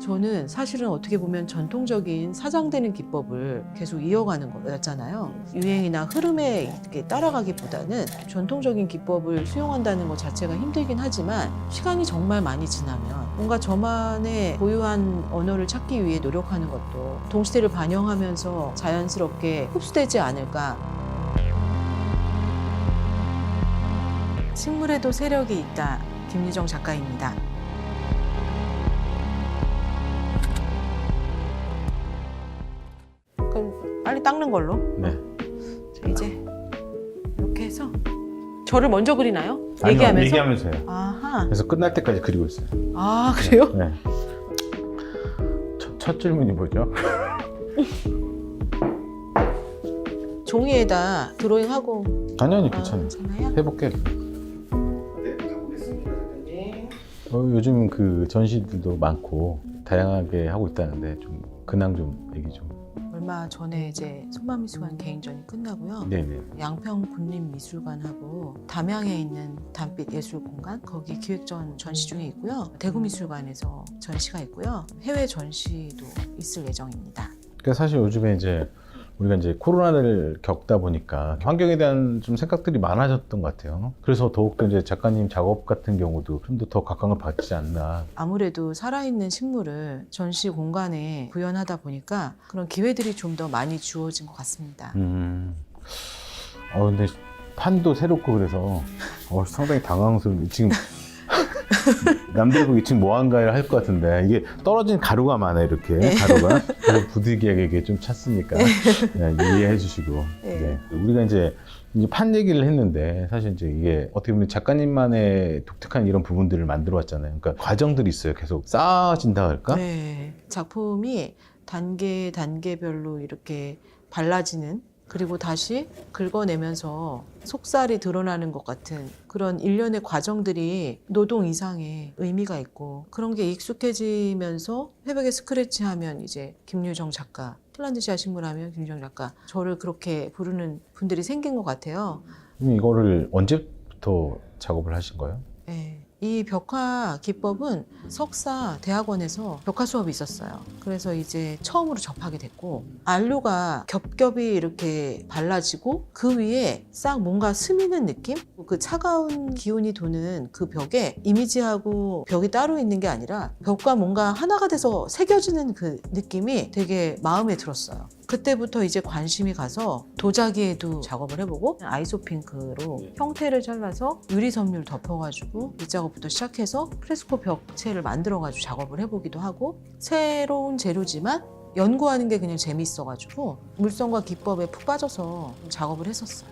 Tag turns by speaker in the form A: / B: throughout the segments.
A: 저는 사실은 어떻게 보면 전통적인 사장되는 기법을 계속 이어가는 거였잖아요. 유행이나 흐름에 이렇게 따라가기보다는 전통적인 기법을 수용한다는 것 자체가 힘들긴 하지만 시간이 정말 많이 지나면 뭔가 저만의 고유한 언어를 찾기 위해 노력하는 것도 동시대를 반영하면서 자연스럽게 흡수되지 않을까. 식물에도 세력이 있다. 김유정 작가입니다. 그럼 빨리 닦는 걸로.
B: 네.
A: 자, 이제 이렇게 해서 저를 먼저 그리나요?
B: 아니요,
A: 얘기하면서?
B: 얘기하면서요.
A: 아하.
B: 그래서 끝날 때까지 그리고 있어요.
A: 아, 그래요?
B: 네. 첫 질문이 뭐죠?
A: 종이에다 드로잉하고.
B: 아니요, 괜찮아요.
A: 괜찮아요?
B: 해볼게요.
C: 네, 가보겠습니다, 작가님.
B: 요즘 그 전시들도 많고 다양하게 하고 있다는데 좀 근황 좀 얘기 좀.
A: 얼마 전에 이제 손마미술관 개인전이 끝나고요.
B: 네네.
A: 양평 국립미술관하고 담양에 있는 단빛 예술공간 거기 기획전 전시 중에 있고요. 대구미술관에서 전시가 있고요. 해외 전시도 있을 예정입니다.
B: 그러니까 사실 요즘에 이제 우리가 이제 코로나를 겪다 보니까 환경에 대한 좀 생각들이 많아졌던 것 같아요. 그래서 더욱더 이제 작가님 작업 같은 경우도 좀 더 각광을 받지 않나.
A: 아무래도 살아있는 식물을 전시 공간에 구현하다 보니까 그런 기회들이 좀 더 많이 주어진 것 같습니다.
B: 근데 판도 새롭고 그래서 상당히 당황스러워. 지금 남들 보기 지금 뭐한가를 할 것 같은데 이게 떨어진 가루가 많아 이렇게 가루가 그래서 부득이하게 이게 좀 찼으니까 네, 이해해 주시고 네. 우리가 이제 판 얘기를 했는데 사실 이제 이게 어떻게 보면 작가님만의 독특한 이런 부분들을 만들어 왔잖아요. 그러니까 과정들이 있어요. 계속 쌓아진다 할까?
A: 네, 작품이 단계별로 이렇게 발라지는 그리고 다시 긁어내면서 속살이 드러나는 것 같은 그런 일련의 과정들이 노동 이상의 의미가 있고 그런 게 익숙해지면서 회백에 스크래치하면 이제 김유정 작가, 핀란드시아 식물하면 김유정 작가 저를 그렇게 부르는 분들이 생긴 것 같아요.
B: 그럼 이거를 언제부터 작업을 하신 거예요?
A: 네. 이 벽화 기법은 석사 대학원에서 벽화 수업이 있었어요. 그래서 이제 처음으로 접하게 됐고 안료가 겹겹이 이렇게 발라지고 그 위에 싹 뭔가 스미는 느낌? 그 차가운 기운이 도는 그 벽에 이미지하고 벽이 따로 있는 게 아니라 벽과 뭔가 하나가 돼서 새겨지는 그 느낌이 되게 마음에 들었어요. 그때부터 이제 관심이 가서 도자기에도 작업을 해보고 아이소핑크로 형태를 잘라서 유리섬유를 덮어가지고 밑작업부터 시작해서 프레스코 벽체를 만들어가지고 작업을 해보기도 하고 새로운 재료지만 연구하는 게 그냥 재미있어가지고 물성과 기법에 푹 빠져서 작업을 했었어요.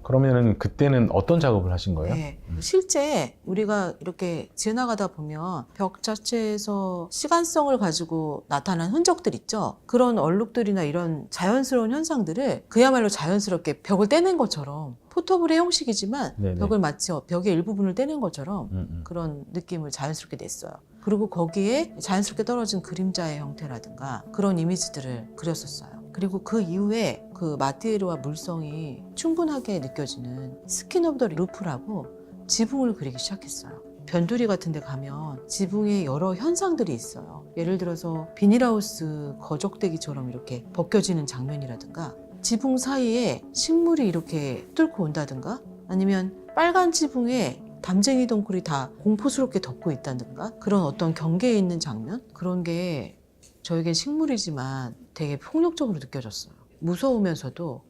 B: 그러면은 그때는 어떤 작업을 하신 거예요?
A: 네. 실제 우리가 이렇게 지나가다 보면 벽 자체에서 시간성을 가지고 나타난 흔적들 있죠. 그런 얼룩들이나 이런 자연스러운 현상들을 그야말로 자연스럽게 벽을 떼낸 것처럼 포토블의 형식이지만
B: 네네.
A: 벽을 마치 벽의 일부분을 떼낸 것처럼 그런 느낌을 자연스럽게 냈어요. 그리고 거기에 자연스럽게 떨어진 그림자의 형태라든가 그런 이미지들을 그렸었어요. 그리고 그 이후에 그 마티에르와 물성이 충분하게 느껴지는 스킨 오브 더 루프라고 지붕을 그리기 시작했어요. 변두리 같은 데 가면 지붕에 여러 현상들이 있어요. 예를 들어서 비닐하우스 거적대기처럼 이렇게 벗겨지는 장면이라든가 지붕 사이에 식물이 이렇게 뚫고 온다든가 아니면 빨간 지붕에 담쟁이 덩굴이 다 공포스럽게 덮고 있다든가 그런 어떤 경계에 있는 장면? 그런 게 저에겐 식물이지만 되게 폭력적으로 느껴졌어요. 무서우면서도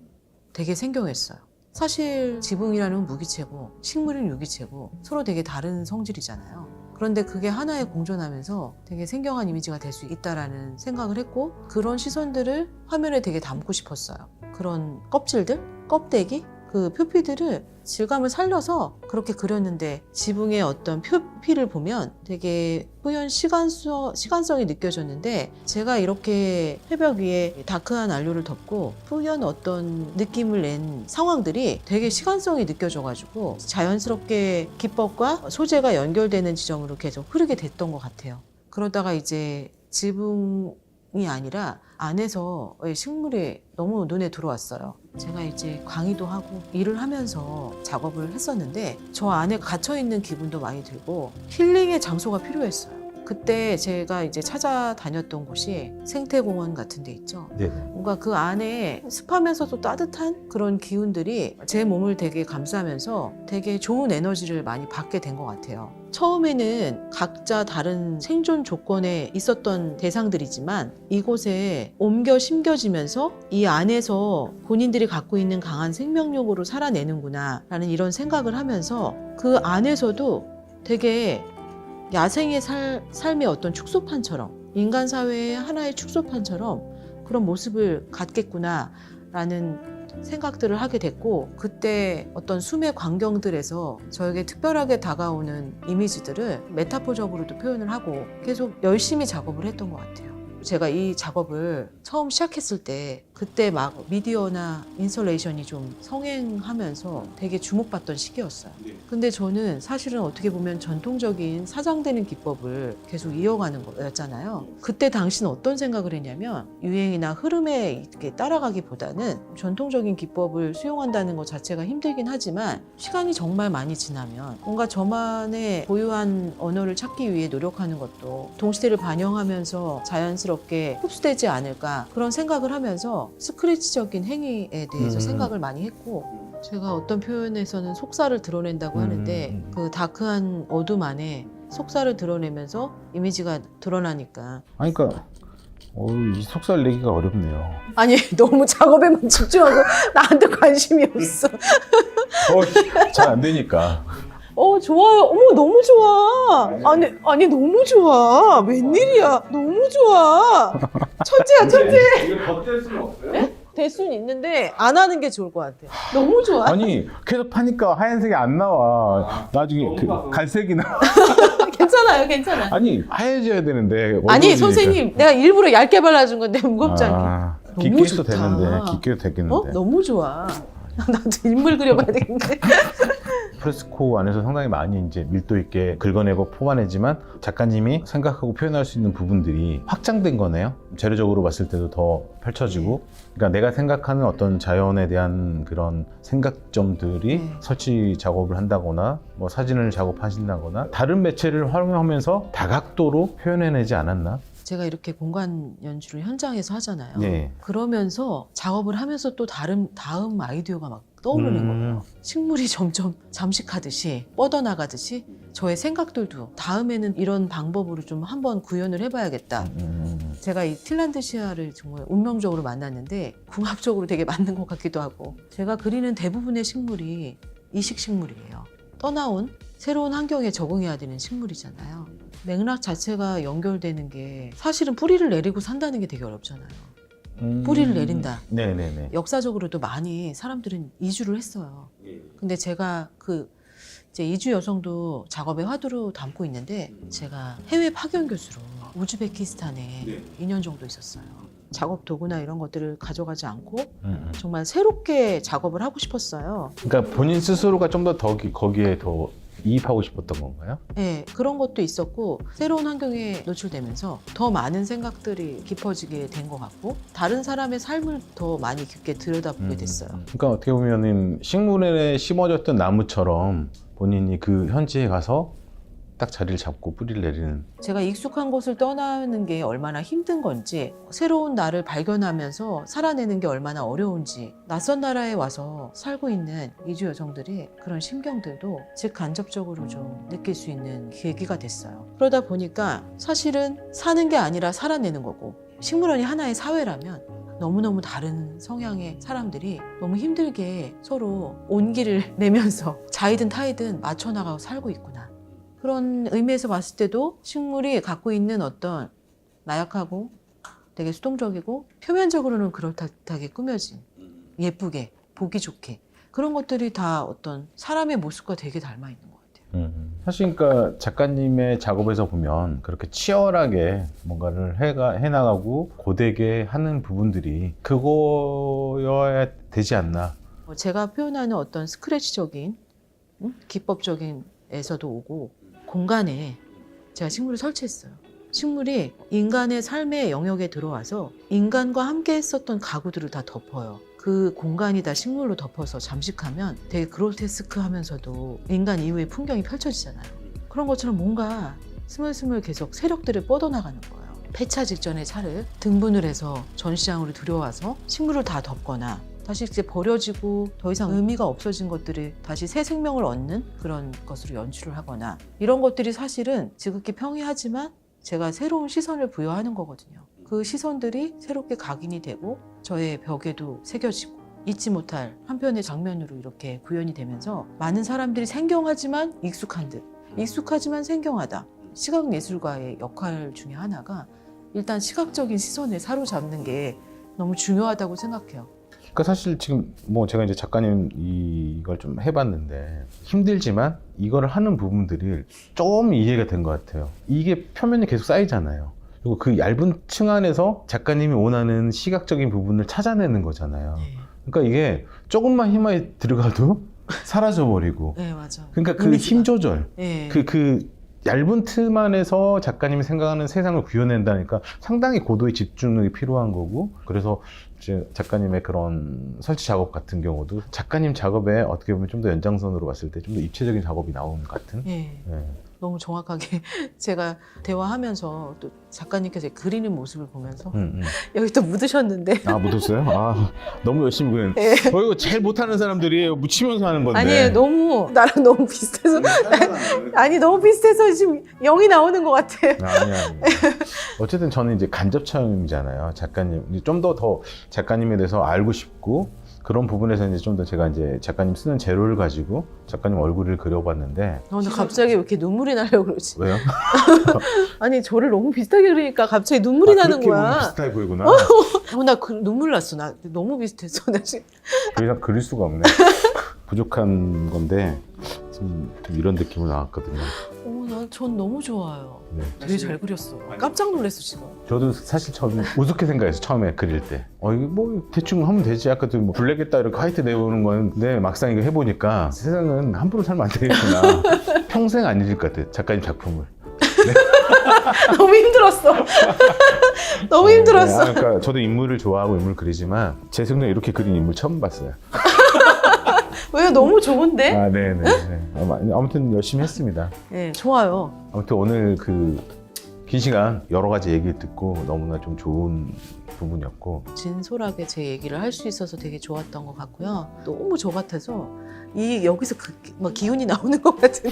A: 되게 생경했어요. 사실 지붕이라는 무기체고 식물은 유기체고 서로 되게 다른 성질이잖아요. 그런데 그게 하나에 공존하면서 되게 생경한 이미지가 될 수 있다라는 생각을 했고 그런 시선들을 화면에 되게 담고 싶었어요. 그런 껍질들, 껍데기, 그 표피들을 질감을 살려서 그렇게 그렸는데 지붕의 어떤 표피를 보면 되게 뿌연 시간성이 느껴졌는데 제가 이렇게 회벽 위에 다크한 안료를 덮고 뿌연 어떤 느낌을 낸 상황들이 되게 시간성이 느껴져가지고 자연스럽게 기법과 소재가 연결되는 지점으로 계속 흐르게 됐던 것 같아요. 그러다가 이제 지붕이 아니라 안에서의 식물이 너무 눈에 들어왔어요. 제가 이제 강의도 하고 일을 하면서 작업을 했었는데 저 안에 갇혀있는 기분도 많이 들고 힐링의 장소가 필요했어요. 그때 제가 이제 찾아다녔던 곳이 생태공원 같은 데 있죠.
B: 네.
A: 뭔가 그 안에 습하면서도 따뜻한 그런 기운들이 제 몸을 되게 감싸면서 되게 좋은 에너지를 많이 받게 된 것 같아요. 처음에는 각자 다른 생존 조건에 있었던 대상들이지만 이곳에 옮겨 심겨지면서 이 안에서 본인들이 갖고 있는 강한 생명력으로 살아내는구나 라는 이런 생각을 하면서 그 안에서도 되게 야생의 삶의 어떤 축소판처럼 인간 사회의 하나의 축소판처럼 그런 모습을 갖겠구나 라는 생각들을 하게 됐고 그때 어떤 숨의 광경들에서 저에게 특별하게 다가오는 이미지들을 메타포적으로도 표현을 하고 계속 열심히 작업을 했던 것 같아요. 제가 이 작업을 처음 시작했을 때 그때 막 미디어나 인스톨레이션이 좀 성행하면서 되게 주목받던 시기였어요. 근데 저는 사실은 어떻게 보면 전통적인 사장되는 기법을 계속 이어가는 거였잖아요. 그때 당시는 어떤 생각을 했냐면 유행이나 흐름에 이렇게 따라가기보다는 전통적인 기법을 수용한다는 것 자체가 힘들긴 하지만 시간이 정말 많이 지나면 뭔가 저만의 고유한 언어를 찾기 위해 노력하는 것도 동시대를 반영하면서 자연스럽게 흡수되지 않을까 그런 생각을 하면서 스크래치적인 행위에 대해서 생각을 많이 했고 제가 어떤 표현에서는 속살을 드러낸다고 하는데 그 다크한 어둠 안에 속살을 드러내면서 이미지가 드러나니까
B: 아니 그러니까 이 속살 내기가 어렵네요.
A: 아니 너무 작업에만 집중하고 나한테 관심이 없어.
B: 잘 안 되니까.
A: 좋아요. 어머 너무 좋아. 아니 너무 좋아. 웬일이야. 너무 좋아. 천재야 천재.
C: 이거 덧댈 수는 없어요?
A: 될 수는 있는데 안 하는 게 좋을 것 같아. 너무 좋아.
B: 아니 계속 파니까 하얀색이 안 나와. 나중에 갈색이 나.
A: 괜찮아요.
B: 아니 하얘져야 되는데.
A: 아니
B: 어두워지니까.
A: 선생님 내가 일부러 얇게 발라준 건데 무겁지 않게.
B: 깊게
A: 너무
B: 해도
A: 좋다.
B: 되는데 깊게 해도 되겠는데.
A: 너무 좋아. 나도 인물 그려봐야 되겠는데.
B: 프레스코 안에서 상당히 많이 이제 밀도 있게 긁어내고 뽑아내지만 작가님이 생각하고 표현할 수 있는 부분들이 확장된 거네요. 재료적으로 봤을 때도 더 펼쳐지고, 그러니까 내가 생각하는 어떤 자연에 대한 그런 생각점들이 설치 작업을 한다거나 뭐 사진을 작업하신다거나 다른 매체를 활용하면서 다각도로 표현해내지 않았나?
A: 제가 이렇게 공간 연주를 현장에서 하잖아요.
B: 네.
A: 그러면서 작업을 하면서 또 다음 아이디어가 막 떠오르는 거예요. 식물이 점점 잠식하듯이 뻗어나가듯이 저의 생각들도 다음에는 이런 방법으로 좀 한번 구현을 해봐야겠다. 제가 이 틸란드시아를 정말 운명적으로 만났는데 궁합적으로 되게 맞는 것 같기도 하고 제가 그리는 대부분의 식물이 이식식물이에요. 떠나온 새로운 환경에 적응해야 되는 식물이잖아요. 맥락 자체가 연결되는 게 사실은 뿌리를 내리고 산다는 게 되게 어렵잖아요. 뿌리를 내린다.
B: 네네네.
A: 역사적으로도 많이 사람들은 이주를 했어요. 근데 제가 이제 이주 여성도 작업의 화두로 담고 있는데 제가 해외 파견 교수로 우즈베키스탄에 2년 정도 있었어요. 작업 도구나 이런 것들을 가져가지 않고 정말 새롭게 작업을 하고 싶었어요.
B: 그러니까 본인 스스로가 좀 더 거기에 더 이입하고 싶었던 건가요?
A: 네, 그런 것도 있었고 새로운 환경에 노출되면서 더 많은 생각들이 깊어지게 된 것 같고 다른 사람의 삶을 더 많이 깊게 들여다보게 됐어요.
B: 그러니까 어떻게 보면은 식물에 심어졌던 나무처럼 본인이 그 현지에 가서 딱 자리를 잡고 뿌리를 내리는.
A: 제가 익숙한 곳을 떠나는 게 얼마나 힘든 건지 새로운 나를 발견하면서 살아내는 게 얼마나 어려운지 낯선 나라에 와서 살고 있는 이주 여성들이 그런 심경들도 직간접적으로 좀 느낄 수 있는 계기가 됐어요. 그러다 보니까 사실은 사는 게 아니라 살아내는 거고 식물원이 하나의 사회라면 너무너무 다른 성향의 사람들이 너무 힘들게 서로 온기를 내면서 자이든 타이든 맞춰나가고 살고 있구나. 그런 의미에서 봤을 때도 식물이 갖고 있는 어떤 나약하고 되게 수동적이고 표면적으로는 그럴듯하게 꾸며진 예쁘게 보기 좋게 그런 것들이 다 어떤 사람의 모습과 되게 닮아 있는 것 같아요.
B: 사실 그러니까 작가님의 작업에서 보면 그렇게 치열하게 뭔가를 해나가고 고되게 하는 부분들이 그거여야 되지 않나.
A: 제가 표현하는 어떤 스크래치적인 기법적인 에서도 오고 공간에 제가 식물을 설치했어요. 식물이 인간의 삶의 영역에 들어와서 인간과 함께 했었던 가구들을 다 덮어요. 그 공간이 다 식물로 덮어서 잠식하면 되게 그로테스크하면서도 인간 이후의 풍경이 펼쳐지잖아요. 그런 것처럼 뭔가 스물스물 계속 세력들을 뻗어나가는 거예요. 폐차 직전의 차를 등분을 해서 전시장으로 들여와서 식물을 다 덮거나 다시 이제 버려지고 더 이상 의미가 없어진 것들이 다시 새 생명을 얻는 그런 것으로 연출을 하거나 이런 것들이 사실은 지극히 평이하지만 제가 새로운 시선을 부여하는 거거든요. 그 시선들이 새롭게 각인이 되고 저의 벽에도 새겨지고 잊지 못할 한편의 장면으로 이렇게 구현이 되면서 많은 사람들이 생경하지만 익숙한 듯 익숙하지만 생경하다. 시각예술가의 역할 중에 하나가 일단 시각적인 시선에 사로잡는 게 너무 중요하다고 생각해요.
B: 그러니까 사실 지금 뭐 제가 이제 작가님 이걸 좀 해봤는데 힘들지만 이거를 하는 부분들이 좀 이해가 된 것 같아요. 이게 표면이 계속 쌓이잖아요. 그리고 그 얇은 층 안에서 작가님이 원하는 시각적인 부분을 찾아내는 거잖아요. 그러니까 이게 조금만 힘이 들어가도 사라져버리고.
A: 네, 맞아.
B: 그러니까 그 힘 조절,
A: 네.
B: 그 얇은 틈 안에서 작가님이 생각하는 세상을 구현낸다니까 상당히 고도의 집중력이 필요한 거고, 그래서 이제 작가님의 그런 설치 작업 같은 경우도 작가님 작업에 어떻게 보면 좀 더 연장선으로 봤을 때 좀 더 입체적인 작업이 나오는 것 같은.
A: 네.
B: 네.
A: 너무 정확하게 제가 대화하면서 또 작가님께서 그리는 모습을 보면서 여기 또 묻으셨는데
B: 아, 묻었어요? 아, 너무 열심히 그린.
A: 네.
B: 이거 제일 못하는 사람들이에요. 묻히면서 하는 건데.
A: 아니에요. 너무 나랑 너무 비슷해서 아니 너무 비슷해서 지금 영이 나오는 것 같아.
B: 아니야. 어쨌든 저는 이제 간접 체험이잖아요. 작가님 좀 더 작가님에 대해서 알고 싶고 그런 부분에서 이제 좀 더 제가 이제 작가님 쓰는 재료를 가지고 작가님 얼굴을 그려봤는데.
A: 근데 갑자기 왜 이렇게 눈물이 나려고 그러지?
B: 왜요?
A: 아니 저를 너무 비슷하게 그리니까 갑자기 눈물이 나는
B: 그렇게 보면
A: 거야.
B: 비슷해 보이구나.
A: 나 눈물 났어. 나 너무 비슷했어. 나 지금.
B: 더 이상 그릴 수가 없네. 부족한 건데 좀 이런 느낌으로 나왔거든요.
A: 전 너무 좋아요.
B: 네.
A: 되게 잘 그렸어. 깜짝 놀랐어 지금.
B: 저도 사실 처음에 우습게 생각했어요. 처음에 그릴 때. 이거 뭐 대충 하면 되지. 아까도 뭐 블랙에다 이렇게 화이트 내보는 건데 막상 이거 해보니까 세상은 함부로 살면 안 되겠구나. 평생 안 잊을 것 같아요. 작가님 작품을.
A: 너무 힘들었어. 너무 힘들었어.
B: 그러니까 저도 인물을 좋아하고 인물 그리지만 제 생각에 이렇게 그린 인물 처음 봤어요.
A: 왜요? 너무 좋은데?
B: 아, 네네. 아무튼 열심히 했습니다.
A: 네, 좋아요.
B: 아무튼 오늘 그 긴 시간 여러 가지 얘기 듣고 너무나 좀 좋은 부분이었고
A: 진솔하게 제 얘기를 할 수 있어서 되게 좋았던 것 같고요. 너무 저 같아서 여기서 막 기운이 나오는 것 같은